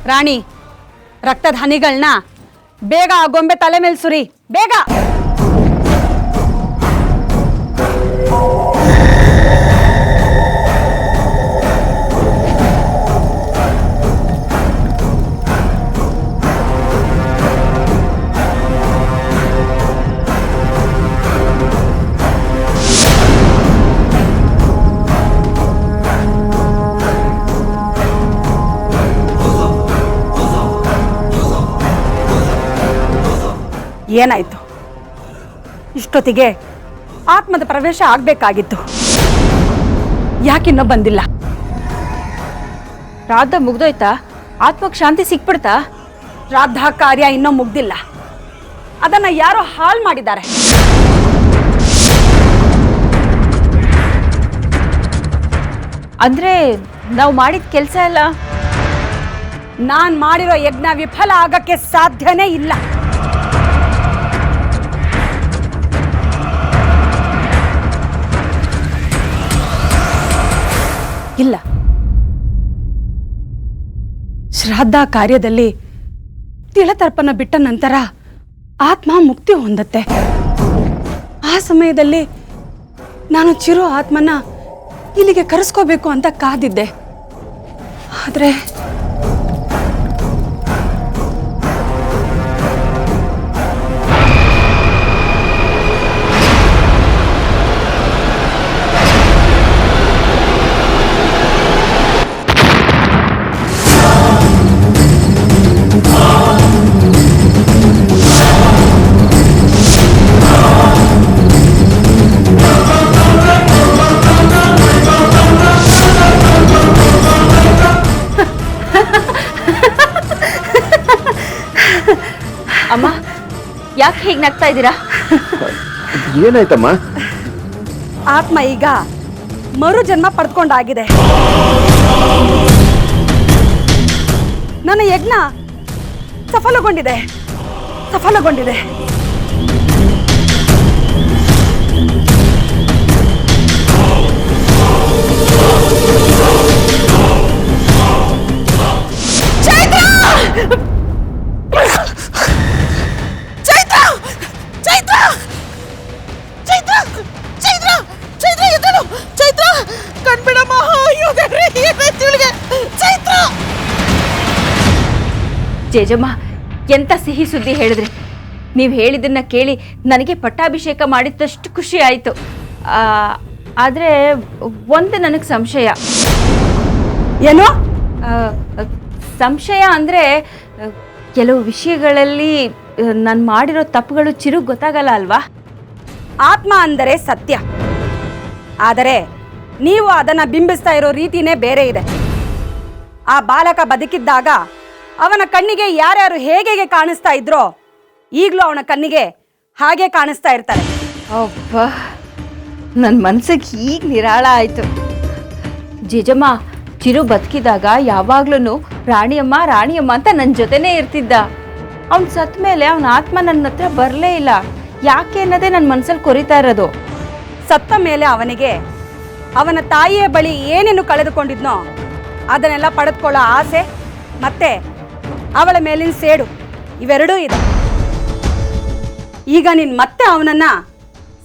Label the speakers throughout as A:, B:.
A: ರಾಣಿ, ರಕ್ತದ ಹನಿಗಳನ್ನ ಬೇಗ ಆ ಗೊಂಬೆ ತಲೆ ಮೇಲೆ ಸುರಿ, ಬೇಗ. ಏನಾಯ್ತು? ಇಷ್ಟೊತ್ತಿಗೆ ಆತ್ಮದ ಪ್ರವೇಶ ಆಗ್ಬೇಕಾಗಿತ್ತು, ಯಾಕಿನ್ನೂ ಬಂದಿಲ್ಲ?
B: ಶ್ರಾದ್ದ ಮುಗ್ದೋಯ್ತಾ? ಆತ್ಮಕ್ಕೆ ಶಾಂತಿ ಸಿಕ್ಬಿಡ್ತಾ?
A: ಶ್ರಾದ್ದ ಕಾರ್ಯ ಇನ್ನೂ ಮುಗ್ದಿಲ್ಲ, ಅದನ್ನ ಯಾರೋ ಹಾಳು ಮಾಡಿದ್ದಾರೆ.
B: ಅಂದ್ರೆ ನಾವು ಮಾಡಿದ ಕೆಲಸ ಎಲ್ಲ?
A: ನಾನ್ ಮಾಡಿರೋ ಯಜ್ಞ ವಿಫಲ ಆಗಕ್ಕೆ ಸಾಧ್ಯನೇ ಇಲ್ಲ. ಇಲ್ಲ, ಶ್ರಾದ್ದ ಕಾರ್ಯದಲ್ಲಿ ತಿಳತರ್ಪಣ ಬಿಟ್ಟ ನಂತರ ಆತ್ಮ ಮುಕ್ತಿ ಹೊಂದತ್ತೆ. ಆ ಸಮಯದಲ್ಲಿ ನಾನು ಚಿರೋ ಆತ್ಮನ ಇಲ್ಲಿಗೆ ಕರೆಸ್ಕೋಬೇಕು ಅಂತ ಕಾದಿದ್ದೆ. ಆದ್ರೆ
B: ಅಮ್ಮ, ಯಾಕೆ ಹೀಗೆ ನಗ್ತಾ ಇದ್ದೀರಾ?
C: ಏನಾಯ್ತಮ್ಮ?
A: ಆತ್ಮ ಈಗ ಮರು ಜನ್ಮ ಪಡ್ಕೊಂಡಾಗಿದೆ. ನನ್ನ ಯಜ್ಞ ಸಫಲಗೊಂಡಿದೆ.
B: ಜೇಜಮ್ಮ, ಎಂತ ಸಿಹಿ ಸುದ್ದಿ ಹೇಳಿದ್ರಿ. ನೀವು ಹೇಳಿದ್ದನ್ನ ಕೇಳಿ ನನಗೆ ಪಟ್ಟಾಭಿಷೇಕ ಮಾಡಿದಷ್ಟು ಖುಷಿ ಆಯಿತು. ಆದರೆ ಒಂದು ನನಗೆ ಸಂಶಯ.
A: ಏನು
B: ಸಂಶಯ ಅಂದರೆ, ಕೆಲವು ವಿಷಯಗಳಲ್ಲಿ ನಾನು ಮಾಡಿರೋ ತಪ್ಪುಗಳು ಚಿರು ಗೊತ್ತಾಗಲ್ಲ ಅಲ್ವಾ?
A: ಆತ್ಮ ಅಂದರೆ ಸತ್ಯ, ಆದರೆ ನೀವು ಅದನ್ನ ಬಿಂಬಿಸ್ತಾ ಇರೋ ರೀತಿನೇ ಬೇರೆ ಇದೆ. ಆ ಬಾಲಕ ಬದುಕಿದ್ದಾಗ ಅವನ ಕಣ್ಣಿಗೆ ಯಾರ್ಯಾರು ಹೇಗೆ ಕಾಣಿಸ್ತಾ ಇದ್ರೋ ಈಗಲೂ ಅವನ ಕಣ್ಣಿಗೆ ಹಾಗೆ ಕಾಣಿಸ್ತಾ ಇರ್ತಾರೆ.
B: ಅಬ್ಬ, ನನ್ನ ಮನಸ್ಸಿಗೆ ಈಗ ನಿರಾಳ ಆಯಿತು. ಜೇಜಮ್ಮ, ಚಿರು ಬದುಕಿದಾಗ ಯಾವಾಗ್ಲೂ ರಾಣಿಯಮ್ಮ ಅಂತ ನನ್ನ ಜೊತೆನೇ ಇರ್ತಿದ್ದ. ಅವ್ನು ಸತ್ತ ಮೇಲೆ ಅವನ ಆತ್ಮ ನನ್ನ ಹತ್ರ ಬರಲೇ ಇಲ್ಲ. ಯಾಕೆ ಅನ್ನೋದೇ ನನ್ನ ಮನಸ್ಸಲ್ಲಿ ಕೊರಿತಾ ಇರೋದು.
A: ಸತ್ತ ಮೇಲೆ ಅವನಿಗೆ ಅವನ ತಾಯಿಯ ಬಳಿ ಏನೇನು ಕಳೆದುಕೊಂಡಿದ್ನೋ ಅದನ್ನೆಲ್ಲ ಪಡೆದುಕೊಳ್ಳೋ ಆಸೆ ಮತ್ತೆ ಅವಳ ಮೇಲಿನ ಸೇಡು ಇವೆರಡೂ ಇದೆ. ಈಗ ನೀನು ಮತ್ತೆ ಅವನನ್ನ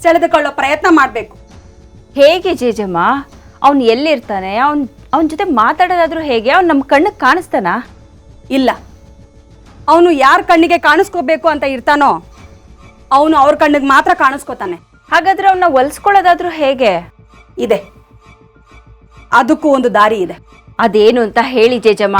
A: ಸೆಳೆದುಕೊಳ್ಳೋ ಪ್ರಯತ್ನ ಮಾಡಬೇಕು.
B: ಹೇಗೆ ಜೇಜಮ್ಮ? ಅವನು ಎಲ್ಲಿರ್ತಾನೆ? ಅವನ ಜೊತೆ ಮಾತಾಡೋದಾದ್ರೂ ಹೇಗೆ? ಅವ್ನು ನಮ್ಮ ಕಣ್ಣಿಗೆ ಕಾಣಿಸ್ತಾನಾ?
A: ಇಲ್ಲ, ಅವನು ಯಾರ ಕಣ್ಣಿಗೆ ಕಾಣಿಸ್ಕೋಬೇಕು ಅಂತ ಇರ್ತಾನೋ ಅವನು ಅವ್ರ ಕಣ್ಣಿಗೆ ಮಾತ್ರ ಕಾಣಿಸ್ಕೋತಾನೆ.
B: ಹಾಗಾದ್ರೆ ಅವನ್ನ ಒಲಿಸ್ಕೊಳ್ಳೋದಾದ್ರೂ ಹೇಗೆ?
A: ಇದೆ, ಅದಕ್ಕೂ ಒಂದು ದಾರಿ ಇದೆ.
B: ಅದೇನು ಅಂತ ಹೇಳಿ ಜೇಜಮ್ಮ.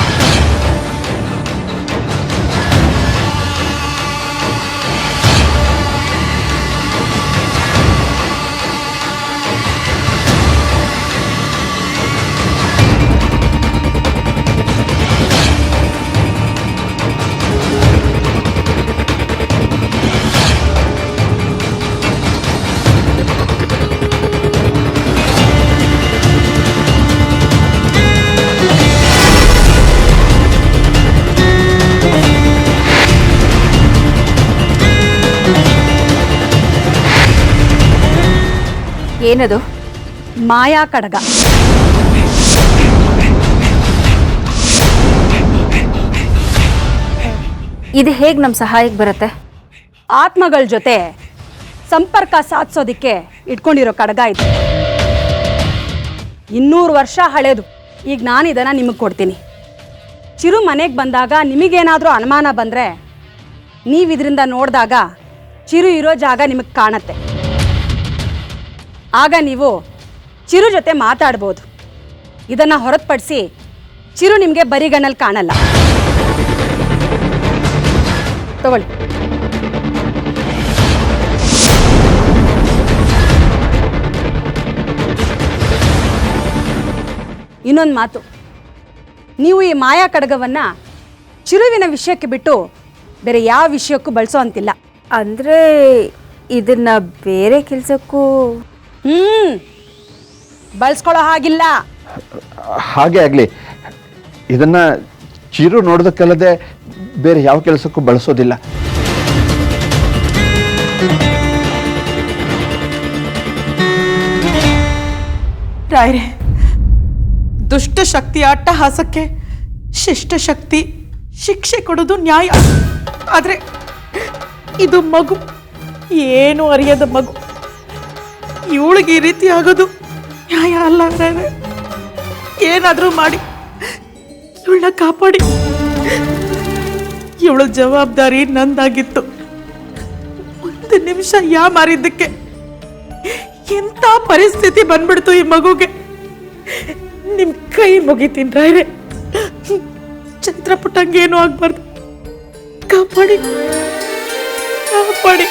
B: ಏನದು?
A: ಮಾಯಾ ಕಡಗ.
B: ಇದು ಹೇಗೆ ನಮ್ಮ ಸಹಾಯಕ್ಕೆ ಬರುತ್ತೆ?
A: ಆತ್ಮಗಳ ಜೊತೆ ಸಂಪರ್ಕ ಸಾಧಿಸೋದಕ್ಕೆ ಇಟ್ಕೊಂಡಿರೋ ಕಡಗ ಇದು. 200 ವರ್ಷ ಹಳೇದು. ಈಗ ನಾನು ಇದನ್ನು ನಿಮಗೆ ಕೊಡ್ತೀನಿ. ಚಿರು ಮನೆಗೆ ಬಂದಾಗ ನಿಮಗೇನಾದರೂ ಅನುಮಾನ ಬಂದರೆ ನೀವು ಇದರಿಂದ ನೋಡಿದಾಗ ಚಿರು ಇರೋ ಜಾಗ ನಿಮಗೆ ಕಾಣತ್ತೆ. ಆಗ ನೀವು ಚಿರು ಜೊತೆ ಮಾತಾಡ್ಬೋದು. ಇದನ್ನು ಹೊರತುಪಡಿಸಿ ಚಿರು ನಿಮಗೆ ಬರಿಗಣ್ಣಲ್ಲಿ ಕಾಣಲ್ಲ. ತಗೊಳ್ಳಿ. ಇನ್ನೊಂದು ಮಾತು, ನೀವು ಈ ಮಾಯಾ ಕಡಗವನ್ನು ಚಿರುವಿನ ವಿಷಯಕ್ಕೆ ಬಿಟ್ಟು ಬೇರೆ ಯಾವ ವಿಷಯಕ್ಕೂ ಬಳಸೋ ಅಂತಿಲ್ಲ.
B: ಅಂದರೆ ಇದನ್ನ ಬೇರೆ ಕೆಲಸಕ್ಕೂ
A: ಬಳಸ್ಕೊಳ್ಳೋ ಹಾಗಿಲ್ಲ.
C: ಹಾಗೆ ಆಗಲಿ. ಇದನ್ನು ಚಿರು ನೋಡೋದಕ್ಕಲ್ಲದೆ ಬೇರೆ ಯಾವ ಕೆಲಸಕ್ಕೂ ಬಳಸೋದಿಲ್ಲ.
D: ರಾಯರೇ, ದುಷ್ಟ ಶಕ್ತಿಯ ಅಟ್ಟಹಾಸಕ್ಕೆ ಶಿಷ್ಟ ಶಕ್ತಿ ಶಿಕ್ಷೆ ಕೊಡೋದು ನ್ಯಾಯ. ಆದರೆ ಇದು ಮಗು, ಏನು ಅರಿಯದ ಮಗು. ಇವಳಿಗೆ ಈ ರೀತಿ ಆಗೋದು ನ್ಯಾಯ ಅಲ್ಲ ರಾಯರೇ. ಏನಾದರೂ ಮಾಡಿ ಇವಳನ್ನ ಕಾಪಾಡಿ. ಇವಳ ಜವಾಬ್ದಾರಿ ನಂದಾಗಿತ್ತು. 1 ನಿಮಿಷ ಮಾರಿದ್ದಕ್ಕೆ ಎಂಥ ಪರಿಸ್ಥಿತಿ ಬಂದ್ಬಿಡ್ತು ಈ ಮಗುಗೆ. ನಿಮ್ ಕೈ ಮುಗಿತೀನಿ ರಾಯರೇ. ಚಂದ್ರಪುಟ್ಟಂಗೇನು ಆಗ್ಬಾರ್ದು. ಕಾಪಾಡಿ ಕಾಪಾಡಿ.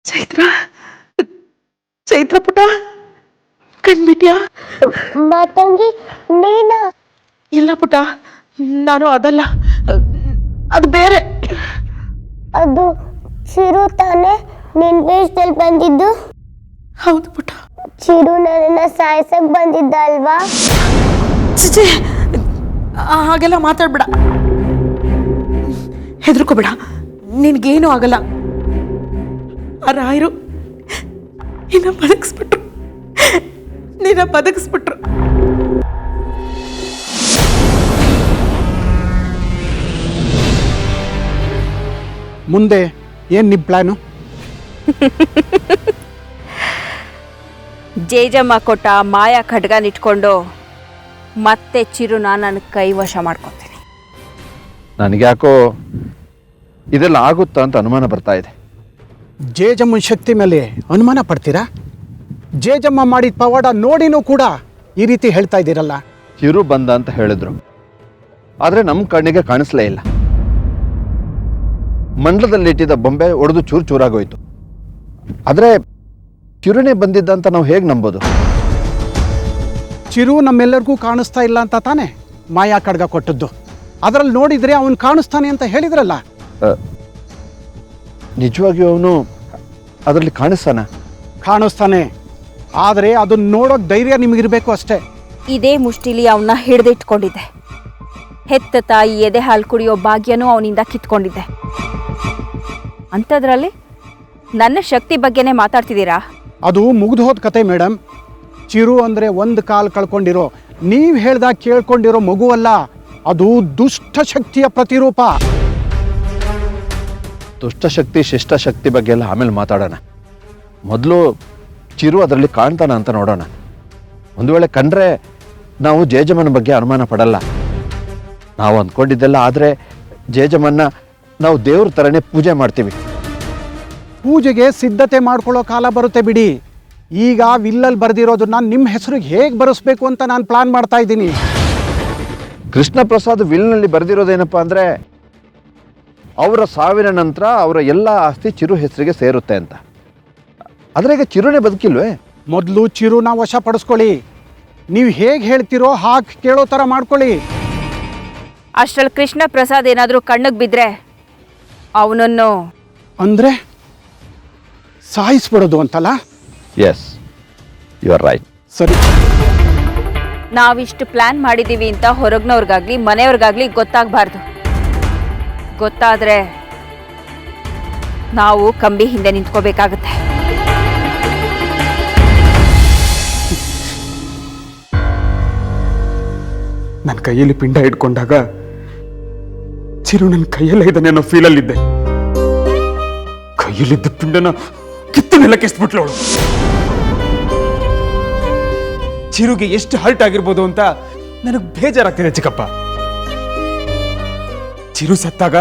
D: ಚೈತ್ರ, ಚೈತ್ರ ಪುಟ, ಕಣ್ಬಿಟ್ಯಾ?
E: ಮಾತಂಗಿ ನೀನ?
D: ಇಲ್ಲ ಪುಟ, ನಾನು ಅದಲ್ಲ, ಅದು ಬೇರೆ.
E: ಅದು ಚಿರು ತಾನೆ ನಿನ್ ವೇಷದಲ್ಲಿ ಬಂದಿದ್ದು?
D: ಹೌದು ಪುಟ.
E: ಚಿರು ನನ್ನನ್ನ ಸಾಯ್ಸಕ್ ಬಂದಿದ್ದ ಅಲ್ವಾ?
D: ಚಿಚಿ, ಹಾಗೆಲ್ಲ ಮಾತಾಡ್ಬೇಡ. ಹೆದರ್ಕೋಬೇಡ, ನಿನ್ಗೇನು ಆಗಲ್ಲ. ಆ ರಾಯರು ನಿನ್ನ ಬದುಕಿಸ್ಬಿಟ್ರು.
F: ಮುಂದೆ ಏನು ನಿಮ್ಮ ಪ್ಲ್ಯಾನು?
B: ಜೇಜಮ್ಮ ಕೊಟ್ಟ ಮಾಯಾ ಖಡ್ಗನಿಟ್ಕೊಂಡು ಮತ್ತೆ ಚಿರುನ ನನ್ನ ಕೈವಶ ಮಾಡ್ಕೊತೀನಿ.
C: ನನಗ್ಯಾಕೋ ಇದೆಲ್ಲ ಆಗುತ್ತಾ ಅಂತ ಅನುಮಾನ ಬರ್ತಾ ಇದೆ.
F: ಜೇಜಮ್ಮನ ಶಕ್ತಿ ಮೇಲೆ ಅನುಮಾನ ಪಡ್ತೀರಾ? ಜೇಜಮ್ಮ ಮಾಡಿದ ಪವಾಡ ನೋಡಿನೂ ಕೂಡ ಈ ರೀತಿ ಹೇಳ್ತಾ ಇದ್ದೀರಲ್ಲ.
C: ಚಿರು ಬಂದ ಅಂತ ಹೇಳಿದ್ರು, ಆದರೆ ನಮ್ಮ ಕಣ್ಣಿಗೆ ಕಾಣಿಸ್ಲೇ ಇಲ್ಲ. ಮಂಡಲದಲ್ಲಿಟ್ಟಿದ್ದ ಬೊಂಬೆ ಒಡೆದು ಚೂರು ಚೂರಾಗೋಯ್ತು. ಆದರೆ ಚಿರುನೇ ಬಂದಿದ್ದ ಅಂತ ನಾವು ಹೇಗೆ ನಂಬೋದು?
F: ಚಿರು ನಮ್ಮೆಲ್ಲರಿಗೂ ಕಾಣಿಸ್ತಾ ಇಲ್ಲ ಅಂತ ತಾನೇ ಮಾಯಾ ಖಡ್ಗ ಕೊಟ್ಟದ್ದು. ಅದರಲ್ಲಿ ನೋಡಿದರೆ ಅವನು ಕಾಣಿಸ್ತಾನೆ ಅಂತ ಹೇಳಿದ್ರಲ್ಲ.
C: ನಿಜವಾಗಿಯೂ ಅವನು ಅದರಲ್ಲಿ
F: ಕಾಣಿಸ್ತಾನೆ. ಆದರೆ ಅದನ್ನ ನೋಡೋಕೆ ಧೈರ್ಯ ನಿಮಗಿರಬೇಕು ಅಷ್ಟೇ.
B: ಇದೇ ಮುಷ್ಟಿಲಿ ಅವನ್ನ ಹಿಡಿದಿಟ್ಕೊಂಡಿದ್ದೆ. ಹೆತ್ತ ತಾಯಿ ಎದೆ ಹಾಲು ಕುಡಿಯೋ ಭಾಗ್ಯನೂ ಅವನಿಂದ ಕಿತ್ಕೊಂಡಿದ್ದೆ. ಅಂಥದ್ರಲ್ಲಿ ನನ್ನ ಶಕ್ತಿ ಬಗ್ಗೆನೇ ಮಾತಾಡ್ತಿದ್ದೀರಾ?
F: ಅದು ಮುಗಿದು ಹೋದ ಕತೆ ಮೇಡಮ್. ಚಿರು ಅಂದರೆ ಒಂದು ಕಾಲು ಕಳ್ಕೊಂಡಿರೋ, ನೀವು ಹೇಳ್ದಾಗ ಕೇಳ್ಕೊಂಡಿರೋ ಮಗುವಲ್ಲ. ಅದು ದುಷ್ಟಶಕ್ತಿಯ ಪ್ರತಿರೂಪ.
C: ದುಷ್ಟಶಕ್ತಿ ಶಿಷ್ಟಶಕ್ತಿ ಬಗ್ಗೆ ಎಲ್ಲ ಆಮೇಲೆ ಮಾತಾಡೋಣ. ಮೊದಲು ಚಿರು ಅದರಲ್ಲಿ ಕಾಣ್ತಾನ ಅಂತ ನೋಡೋಣ. ಒಂದು ವೇಳೆ ಕಂಡ್ರೆ ನಾವು ಜೇಜಮ್ಮನ ಬಗ್ಗೆ ಅನುಮಾನ ಪಡಲ್ಲ. ನಾವು ಅಂದ್ಕೊಂಡಿದ್ದೆಲ್ಲ ಆದರೆ ಜೇಜಮ್ಮನ್ನ ನಾವು ದೇವ್ರ ಥರನೇ ಪೂಜೆ ಮಾಡ್ತೀವಿ.
F: ಪೂಜೆಗೆ ಸಿದ್ಧತೆ ಮಾಡ್ಕೊಳ್ಳೋ ಕಾಲ ಬರುತ್ತೆ ಬಿಡಿ. ಈಗ ವಿಲ್ಲಲ್ಲಿ ಬರೆದಿರೋದನ್ನ ನಿಮ್ಮ ಹೆಸರಿಗೆ ಹೇಗೆ ಬರೆಸ್ಬೇಕು ಅಂತ ನಾನು ಪ್ಲಾನ್ ಮಾಡ್ತಾ ಇದ್ದೀನಿ.
C: ಕೃಷ್ಣ ಪ್ರಸಾದ್ ವಿಲ್ನಲ್ಲಿ ಬರೆದಿರೋದೇನಪ್ಪ ಅಂದರೆ ಅವರ ಸಾವಿನ ನಂತರ ಅವರ ಎಲ್ಲ ಆಸ್ತಿ ಚಿರು ಹೆಸರಿಗೆ ಸೇರುತ್ತೆ ಅಂತ. ಆದರೆ ಈಗ ಚಿರುನೇ ಬದುಕಿಲ್ವೇ?
F: ಮೊದಲು ಚಿರುನ ವಶಪಡಿಸ್ಕೊಳ್ಳಿ. ನೀವು ಹೇಗೆ ಹೇಳ್ತಿರೋ ಹಾಗೆ ಕೇಳೋ ಥರ ಮಾಡ್ಕೊಳ್ಳಿ.
B: ಅಷ್ಟ್ರಲ್ಲಿ ಕೃಷ್ಣ ಪ್ರಸಾದ್ ಏನಾದರೂ ಕಣ್ಣಿಗೆ ಬಿದ್ದರೆ ಅವನನ್ನು
F: ಅಂದರೆ ಸಾಯಿಸ್ಬಿಡೋದು ಅಂತಲ್ಲ?
C: Yes, you are right.
F: ಸರಿ,
B: ನಾವಿಷ್ಟು ಪ್ಲಾನ್ ಮಾಡಿದ್ದೀವಿ ಅಂತ ಹೊರಗ್ನವ್ರಿಗಾಗ್ಲಿ ಮನೆಯವ್ರಿಗಾಗ್ಲಿ ಗೊತ್ತಾಗಬಾರ್ದು. ಗೊತ್ತಾದರೆ ನಾವು ಕಂಬಿ ಹಿಂದೆ ನಿಂತ್ಕೋಬೇಕಾಗತ್ತೆ.
G: ನನ್ನ ಕೈಯಲ್ಲಿ ಪಿಂಡ ಇಟ್ಕೊಂಡಾಗ ಚಿರು ನನ್ನ ಕೈಯಲ್ಲೇ ಇದ್ದಾನೆ ಅನ್ನೋ ಫೀಲಲ್ಲಿದ್ದೆ. ಕೈಯಲ್ಲಿದ್ದ ಪಿಂಡನ ಕಿತ್ತು ನೆಲಕ್ಕೆ ಎಸ್ಬಿಟ್ಲು ಅವಳು. ಚಿರುಗೆ ಎಷ್ಟು ಹರ್ಟ್ ಆಗಿರ್ಬೋದು ಅಂತ ನನಗೆ ಬೇಜಾರಾಗ್ತಿದೆ ಚಿಕ್ಕಪ್ಪ. ಚಿರು ಸತ್ತಾಗ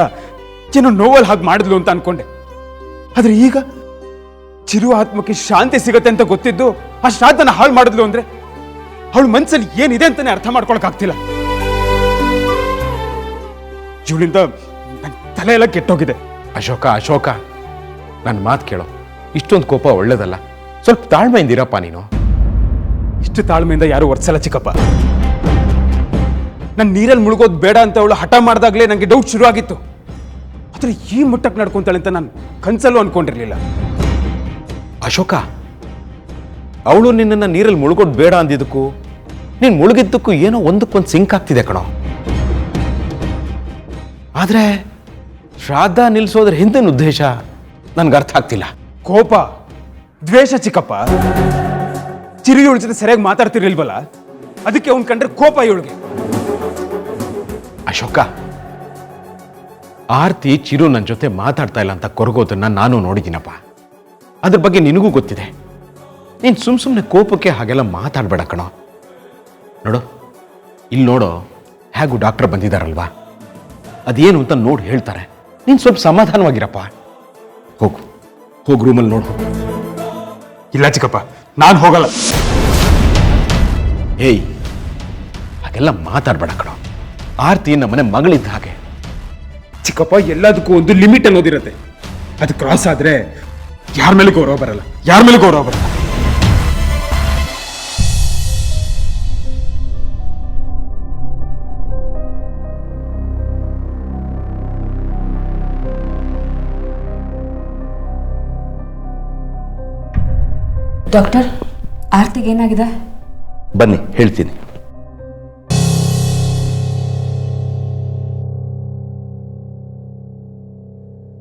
G: ಏನೋ ನೋವಲ್ ಹಾಗೆ ಮಾಡಿದ್ಲು ಅಂತ ಅನ್ಕೊಂಡೆ. ಆದ್ರೆ ಈಗ ಚಿರು ಆತ್ಮಕ್ಕೆ ಶಾಂತಿ ಸಿಗತ್ತೆ ಅಂತ ಗೊತ್ತಿದ್ದು ಆ ಶ್ರಾದ್ದನ ಹಾಳು ಮಾಡಿದ್ಲು ಅಂದ್ರೆ ಅವಳ ಮನ್ಸಲ್ಲಿ ಏನಿದೆ ಅಂತಾನೆ ಅರ್ಥ ಮಾಡ್ಕೊಳಕ್ಕಾಗ್ತಿಲ್ಲ. ಇವಳಿಂದ ನನ್ನ ತಲೆ ಎಲ್ಲ ಕೆಟ್ಟೋಗಿದೆ.
H: ಅಶೋಕ ನನ್ನ ಮಾತು ಕೇಳೋ. ಇಷ್ಟೊಂದು ಕೋಪ ಒಳ್ಳೇದಲ್ಲ. ಸ್ವಲ್ಪ ತಾಳ್ಮೆಯಿಂದಿರಪ್ಪ ನೀನು.
G: ಇಷ್ಟು ತಾಳ್ಮೆಯಿಂದ ಯಾರು ವರ್ಸಲ್ಲ ಚಿಕ್ಕಪ್ಪ. ನಾನು ನೀರಲ್ಲಿ ಮುಳುಗೋದು ಬೇಡ ಅಂತ ಅವಳು ಹಠ ಮಾಡಿದಾಗಲೇ ನನಗೆ ಡೌಟ್ ಶುರು ಆಗಿತ್ತು. ಆದ್ರೆ ಈ ಮಟ್ಟಕ್ಕೆ ನಡ್ಕೊಂತಾಳೆ ಅಂತ ನಾನು ಕನ್ಸಲ್ಲೂ ಅನ್ಕೊಂಡಿರ್ಲಿಲ್ಲ.
H: ಅಶೋಕ, ಅವಳು ನಿನ್ನನ್ನು ನೀರಲ್ಲಿ ಮುಳುಗೋದು ಬೇಡ ಅಂದಿದ್ದಕ್ಕೂ ನೀನು ಮುಳುಗಿದ್ದಕ್ಕೂ ಏನೋ ಒಂದಕ್ಕೊಂದು ಸಿಂಕ್ ಆಗ್ತಿದೆ ಕಣೋ. ಆದರೆ ಶ್ರಾದ್ದ ನಿಲ್ಲಿಸೋದ್ರ ಹಿಂದಿನ ಉದ್ದೇಶ ನನ್ಗೆ ಅರ್ಥ ಆಗ್ತಿಲ್ಲ.
G: ಕೋಪ, ದ್ವೇಷ ಚಿಕ್ಕಪ್ಪ. ಚಿರು ಇವಳ ಜೊತೆ ಸರಿಯಾಗಿ ಮಾತಾಡ್ತಿರ್ಲಿಲ್ವಲ್ಲ, ಅದಕ್ಕೆ ಅವ್ನು ಕಂಡ್ರೆ ಕೋಪ ಇವಳಿಗೆ.
H: ಅಶೋಕ, ಆರ್ತಿ ಚಿರು ನನ್ನ ಜೊತೆ ಮಾತಾಡ್ತಾ ಇಲ್ಲ ಅಂತ ಕೊರಗೋದನ್ನ ನಾನು ನೋಡಿದ್ದೀನಪ್ಪ. ಅದ್ರ ಬಗ್ಗೆ ನಿನಗೂ ಗೊತ್ತಿದೆ. ನೀನು ಸುಮ್ಮನೆ ಕೋಪಕ್ಕೆ ಹಾಗೆಲ್ಲ ಮಾತಾಡಬೇಡ ಕಣೋ. ನೋಡು, ಇಲ್ಲಿ ನೋಡೋ, ಹೇಗೂ ಡಾಕ್ಟರ್ ಬಂದಿದ್ದಾರಲ್ವಾ, ಅದೇನು ಅಂತ ನೋಡಿ ಹೇಳ್ತಾರೆ. ನೀನು ಸ್ವಲ್ಪ ಸಮಾಧಾನವಾಗಿರಪ್ಪ. ಹೋಗು ರೂಮಲ್ಲಿ ನೋಡು.
G: ಇಲ್ಲ ಚಿಕ್ಕಪ್ಪ, ನಾನು ಹೋಗಲ್ಲ.
H: ಏಯ್, ಹಾಗೆಲ್ಲ ಮಾತಾಡಬೇಡ ಕಣೋ. ಆರ್ತಿ ನಮ್ಮನೆ ಮಗಳಿದ್ದ ಹಾಗೆ.
G: ಚಿಕ್ಕಪ್ಪ, ಎಲ್ಲದಕ್ಕೂ ಒಂದು ಲಿಮಿಟ್ ಅನ್ನೋದಿರುತ್ತೆ. ಅದು ಕ್ರಾಸ್ ಆದ್ರೆ ಯಾರ ಮೇಲೆ ಗೌರವ ಬರಲ್ಲ.
A: ಡಾಕ್ಟರ್, ಆರ್ತಿಗೆ ಏನಾಗಿದೆ?
C: ಬನ್ನಿ ಹೇಳ್ತೀನಿ.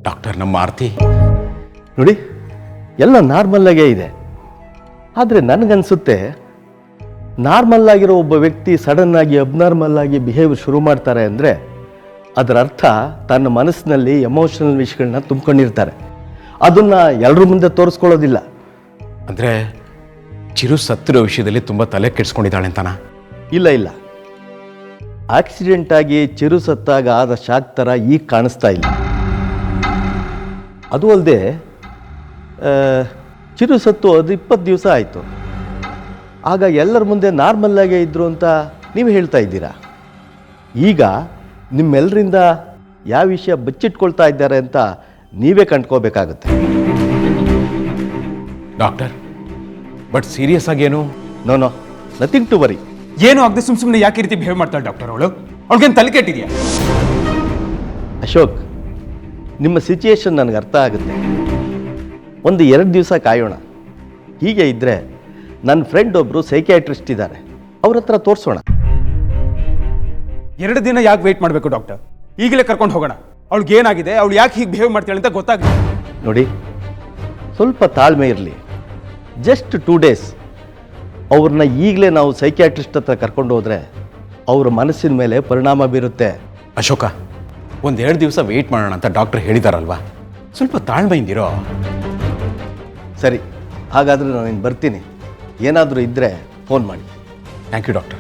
H: ಡಾಕ್ಟರ್, ನಮ್ಮ ಆರ್ತಿ
I: ನೋಡಿ, ಎಲ್ಲ ನಾರ್ಮಲ್ಲಾಗೇ ಇದೆ. ಆದರೆ ನನಗನ್ಸುತ್ತೆ, ನಾರ್ಮಲ್ ಆಗಿರೋ ಒಬ್ಬ ವ್ಯಕ್ತಿ ಸಡನ್ ಆಗಿ ಅಬ್ನಾರ್ಮಲ್ ಆಗಿ ಬಿಹೇವ್ ಶುರು ಮಾಡ್ತಾರೆ ಅಂದರೆ ಅದರ ಅರ್ಥ ತನ್ನ ಮನಸ್ಸಿನಲ್ಲಿ ಎಮೋಷನಲ್ ವಿಷಯಗಳನ್ನ ತುಂಬಿಕೊಂಡಿರ್ತಾರೆ. ಅದನ್ನು ಎಲ್ಲರ ಮುಂದೆ ತೋರಿಸ್ಕೊಳ್ಳೋದಿಲ್ಲ.
H: ಅಂದರೆ ಚಿರು ಸತ್ತಿರೋ ವಿಷಯದಲ್ಲಿ ತುಂಬ ತಲೆ ಕೆಡಿಸ್ಕೊಂಡಿದ್ದಾಳೆ ಅಂತಾನ?
I: ಇಲ್ಲ, ಆಕ್ಸಿಡೆಂಟ್ ಆಗಿ ಚಿರು ಸತ್ತಾಗ ಆದ ಶಾಕ್ ಥರ ಈಗ ಕಾಣಿಸ್ತಾ ಇಲ್ಲ. ಅದು ಅಲ್ಲದೆ ಚಿರು ಸತ್ತು ಅದು 20 ದಿವಸ ಆಯಿತು. ಆಗ ಎಲ್ಲರ ಮುಂದೆ ನಾರ್ಮಲ್ಲಾಗೇ ಇದ್ದರು ಅಂತ ನೀವು ಹೇಳ್ತಾ ಇದ್ದೀರಾ. ಈಗ ನಿಮ್ಮೆಲ್ಲರಿಂದ ಯಾವ ವಿಷಯ ಬಚ್ಚಿಟ್ಕೊಳ್ತಾ ಇದ್ದಾರೆ ಅಂತ ನೀವೇ ಕಂಡ್ಕೋಬೇಕಾಗುತ್ತೆ.
H: ಡಾಕ್ಟರ್, ಬಟ್ ಸೀರಿಯಸ್ ಆಗೇನು?
I: No, nothing to worry.
G: ಏನು ಆಗದೆ ಸುಮ್ಮನೆ ಯಾಕೆ ರೀತಿ ಬಿಹೇವ್ ಮಾಡ್ತಾಳೆ ಡಾಕ್ಟರ್ ಅವಳು? ಅವಳಿಗೇನು ತಲೆ ಕೆಟ್ಟಿದ್ಯಾ?
I: ಅಶೋಕ್, ನಿಮ್ಮ ಸಿಚುಯೇಷನ್ ನನಗೆ ಅರ್ಥ ಆಗುತ್ತೆ. ಒಂದು 2 ದಿವಸ ಕಾಯೋಣ. ಹೀಗೆ ಇದ್ದರೆ ನನ್ನ ಫ್ರೆಂಡ್ ಒಬ್ಬರು ಸೈಕಿಯಾಟ್ರಿಸ್ಟ್ ಇದ್ದಾರೆ, ಅವ್ರ ಹತ್ರ ತೋರಿಸೋಣ.
G: 2 ದಿನ ಯಾಕೆ ವೇಟ್ ಮಾಡಬೇಕು ಡಾಕ್ಟರ್? ಈಗಲೇ ಕರ್ಕೊಂಡು ಹೋಗೋಣ. ಅವಳಿಗೆ ಏನಾಗಿದೆ, ಅವಳು ಯಾಕೆ ಹೀಗೆ ಬಿಹೇವ್ ಮಾಡ್ತಾಳೆ ಅಂತ ಗೊತ್ತಾಗಲಿ.
I: ನೋಡಿ, ಸ್ವಲ್ಪ ತಾಳ್ಮೆ ಇರಲಿ. Just 2 days. ಅವ್ರನ್ನ ಈಗಲೇ ನಾವು ಸೈಕಿಯಾಟ್ರಿಸ್ಟ್ ಹತ್ರ ಕರ್ಕೊಂಡು ಹೋದರೆ ಅವ್ರ ಮನಸ್ಸಿನ ಮೇಲೆ ಪರಿಣಾಮ ಬೀರುತ್ತೆ.
H: ಅಶೋಕ, 1-2 ದಿವಸ ವೆಯ್ಟ್ ಮಾಡೋಣ ಅಂತ ಡಾಕ್ಟರ್ ಹೇಳಿದಾರಲ್ವಾ, ಸ್ವಲ್ಪ ತಾಳ್ಮೆಯಿಂದಿರೋ.
I: ಸರಿ, ಹಾಗಾದರೆ ನಾನು ಬರ್ತೀನಿ. ಏನಾದರೂ ಇದ್ದರೆ ಫೋನ್ ಮಾಡಿ.
H: Thank you doctor.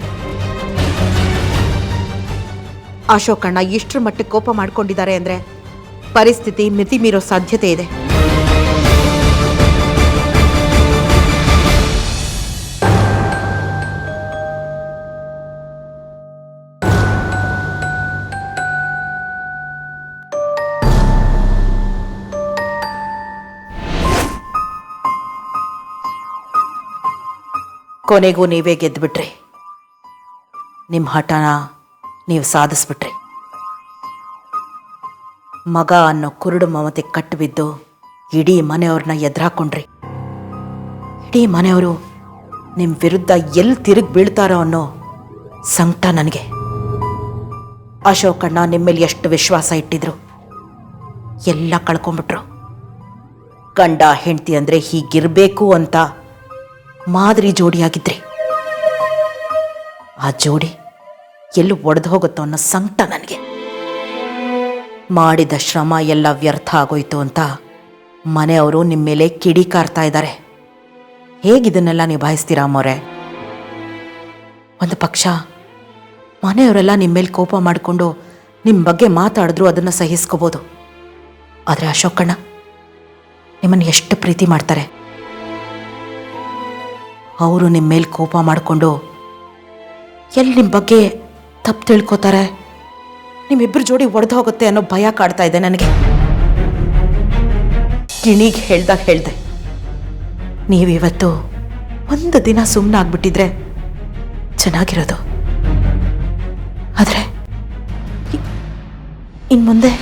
J: ಅಶೋಕಣ್ಣ ಇಷ್ಟರ ಮಟ್ಟಿಗೆ ಕೋಪ ಮಾಡ್ಕೊಂಡಿದ್ದಾರೆ ಅಂದರೆ ಪರಿಸ್ಥಿತಿ ಮಿತಿ ಮೀರೋ ಸಾಧ್ಯತೆ ಇದೆ. ಕೊನೆಗೂ ನೀವೇ ಗೆದ್ದುಬಿಟ್ರಿ. ನಿಮ್ಮ ಹಠನ ನೀವು ಸಾಧಿಸ್ಬಿಟ್ರಿ. ಮಗ ಅನ್ನೋ ಕುರುಡು ಮಮತೆ ಕಟ್ಟಿಬಿದ್ದು ಇಡೀ ಮನೆಯವ್ರನ್ನ ಎದುರಾಕೊಂಡ್ರಿ. ಇಡೀ ಮನೆಯವರು ನಿಮ್ಮ ವಿರುದ್ಧ ಎಲ್ಲಿ ತಿರುಗಿ ಬೀಳ್ತಾರೋ ಅನ್ನೋ ಸಂಕಟ ನನಗೆ. ಅಶೋಕಣ್ಣ ನಿಮ್ಮ ಮೇಲೆ ಎಷ್ಟು ವಿಶ್ವಾಸ ಇಟ್ಟಿದ್ರು, ಎಲ್ಲ ಕಳ್ಕೊಂಬಿಟ್ರು. ಗಂಡ ಹೆಂಡತಿ ಅಂದರೆ ಹೀಗಿರಬೇಕು ಅಂತ ಮಾದರಿ ಜೋಡಿಯಾಗಿದ್ರಿ. ಆ ಜೋಡಿ ಎಲ್ಲಿ ಒಡೆದು ಹೋಗುತ್ತೋ ಅನ್ನೋ ಸಂಕಟ ನನಗೆ. ಮಾಡಿದ ಶ್ರಮ ಎಲ್ಲ ವ್ಯರ್ಥ ಆಗೋಯ್ತು ಅಂತ ಮನೆಯವರು ನಿಮ್ಮ ಮೇಲೆ ಕಿಡಿಕಾರ್ತಾ ಇದ್ದಾರೆ. ಹೇಗಿದನ್ನೆಲ್ಲ ನಿಭಾಯಿಸ್ತೀರಾ ಅಮ್ಮೋರೆ? ಒಂದು ಪಕ್ಷ ಮನೆಯವರೆಲ್ಲ ನಿಮ್ಮ ಮೇಲೆ ಕೋಪ ಮಾಡಿಕೊಂಡು ನಿಮ್ಮ ಬಗ್ಗೆ ಮಾತಾಡಿದ್ರು ಅದನ್ನು ಸಹಿಸ್ಕೋಬೋದು. ಆದರೆ ಅಶೋಕಣ್ಣ ನಿಮ್ಮನ್ನು ಎಷ್ಟು ಪ್ರೀತಿ ಮಾಡ್ತಾರೆ. ಅವರು ನಿಮ್ಮ ಮೇಲೆ ಕೋಪ ಮಾಡಿಕೊಂಡು ಎಲ್ಲಿ ನಿಮ್ಮ ಬಗ್ಗೆ ತಪ್ಪು ತಿಳ್ಕೊತಾರೆ, ನಿಮ್ಮಿಬ್ಬರು ಜೋಡಿ ಒಡೆದು ಹೋಗುತ್ತೆ ಅನ್ನೋ ಭಯ ಕಾಡ್ತಾ ಇದೆ ನನಗೆ. ಗಿಣಿಗೆ ಹೇಳ್ದಾಗ ಹೇಳ್ದೆ, ನೀವಿವತ್ತು ಒಂದು ದಿನ ಸುಮ್ಮನೆ ಆಗ್ಬಿಟ್ಟಿದ್ರೆ ಚೆನ್ನಾಗಿರೋದು. ಆದರೆ ಇನ್ಮುಂದೆ